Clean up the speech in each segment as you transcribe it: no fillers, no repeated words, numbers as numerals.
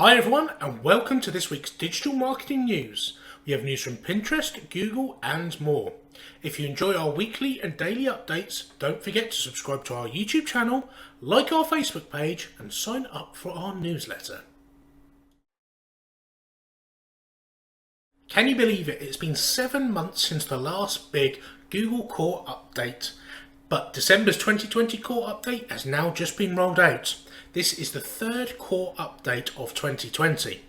Hi everyone, and welcome to this week's digital marketing news. We have news from Pinterest, Google and more. If you enjoy our weekly and daily updates, don't forget to subscribe to our YouTube channel, like our Facebook page and sign up for our newsletter. Can you believe it? It's been 7 months since the last big Google Core update, but December's 2020 Core update has now just been rolled out. This is the third Core update of 2020.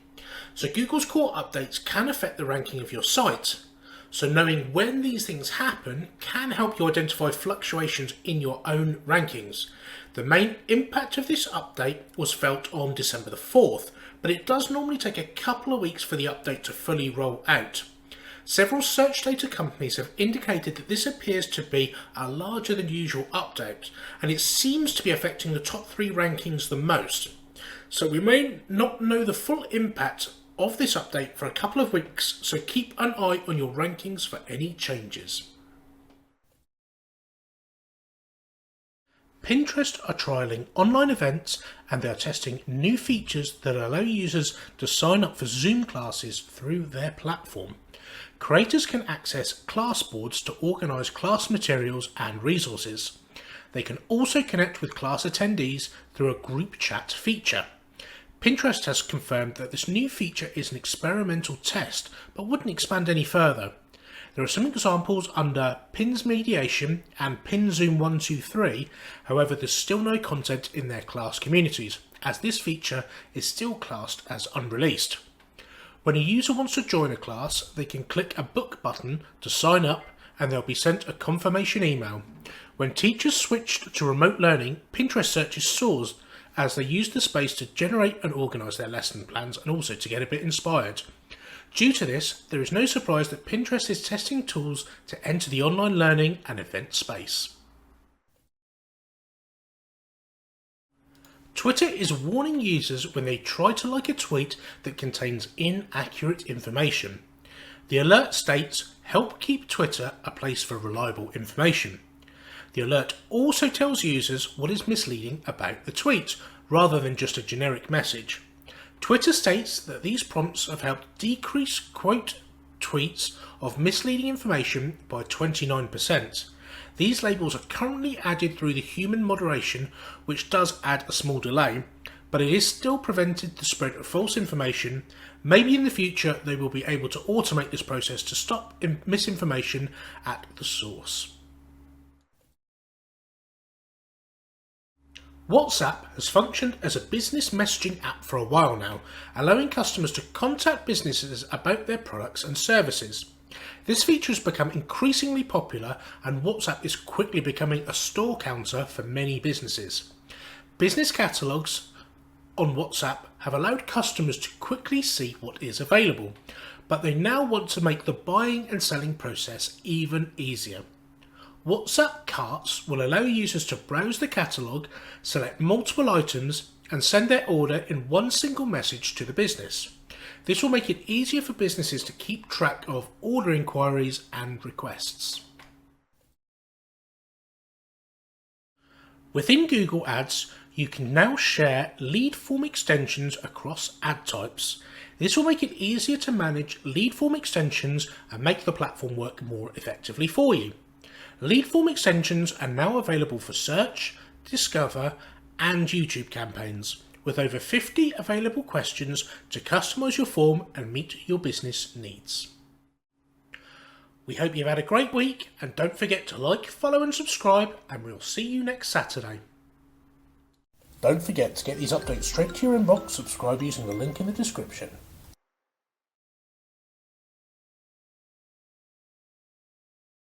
So Google's Core updates can affect the ranking of your site. So knowing when these things happen can help you identify fluctuations in your own rankings. The main impact of this update was felt on December the 4th, but it does normally take a couple of weeks for the update to fully roll out. Several search data companies have indicated that this appears to be a larger than usual update, and it seems to be affecting the top 3 rankings the most. So we may not know the full impact of this update for a couple of weeks, so keep an eye on your rankings for any changes. Pinterest are trialling online events and they are testing new features that allow users to sign up for Zoom classes through their platform. Creators can access class boards to organise class materials and resources. They can also connect with class attendees through a group chat feature. Pinterest has confirmed that this new feature is an experimental test, but wouldn't expand any further. There are some examples under Pins Mediation and PinZoom123, however there's still no content in their class communities, as this feature is still classed as unreleased. When a user wants to join a class, they can click a book button to sign up and they'll be sent a confirmation email. When teachers switched to remote learning, Pinterest searches soared as they used the space to generate and organise their lesson plans and also to get a bit inspired. Due to this, there is no surprise that Pinterest is testing tools to enter the online learning and event space. Twitter is warning users when they try to like a tweet that contains inaccurate information. The alert states, "Help keep Twitter a place for reliable information." The alert also tells users what is misleading about the tweet, rather than just a generic message. Twitter states that these prompts have helped decrease quote tweets of misleading information by 29%. These labels are currently added through the human moderation, which does add a small delay, but it is still prevented the spread of false information. Maybe in the future they will be able to automate this process to stop misinformation at the source. WhatsApp has functioned as a business messaging app for a while now, allowing customers to contact businesses about their products and services. This feature has become increasingly popular and WhatsApp is quickly becoming a store counter for many businesses. Business catalogues on WhatsApp have allowed customers to quickly see what is available, but they now want to make the buying and selling process even easier. WhatsApp carts will allow users to browse the catalogue, select multiple items and send their order in one single message to the business. This will make it easier for businesses to keep track of order inquiries and requests. Within Google Ads, you can now share lead form extensions across ad types. This will make it easier to manage lead form extensions and make the platform work more effectively for you. Lead form extensions are now available for search, discover and YouTube campaigns, with over 50 available questions to customise your form and meet your business needs. We hope you've had a great week and don't forget to like, follow and subscribe and we'll see you next Saturday. Don't forget to get these updates straight to your inbox, subscribe using the link in the description.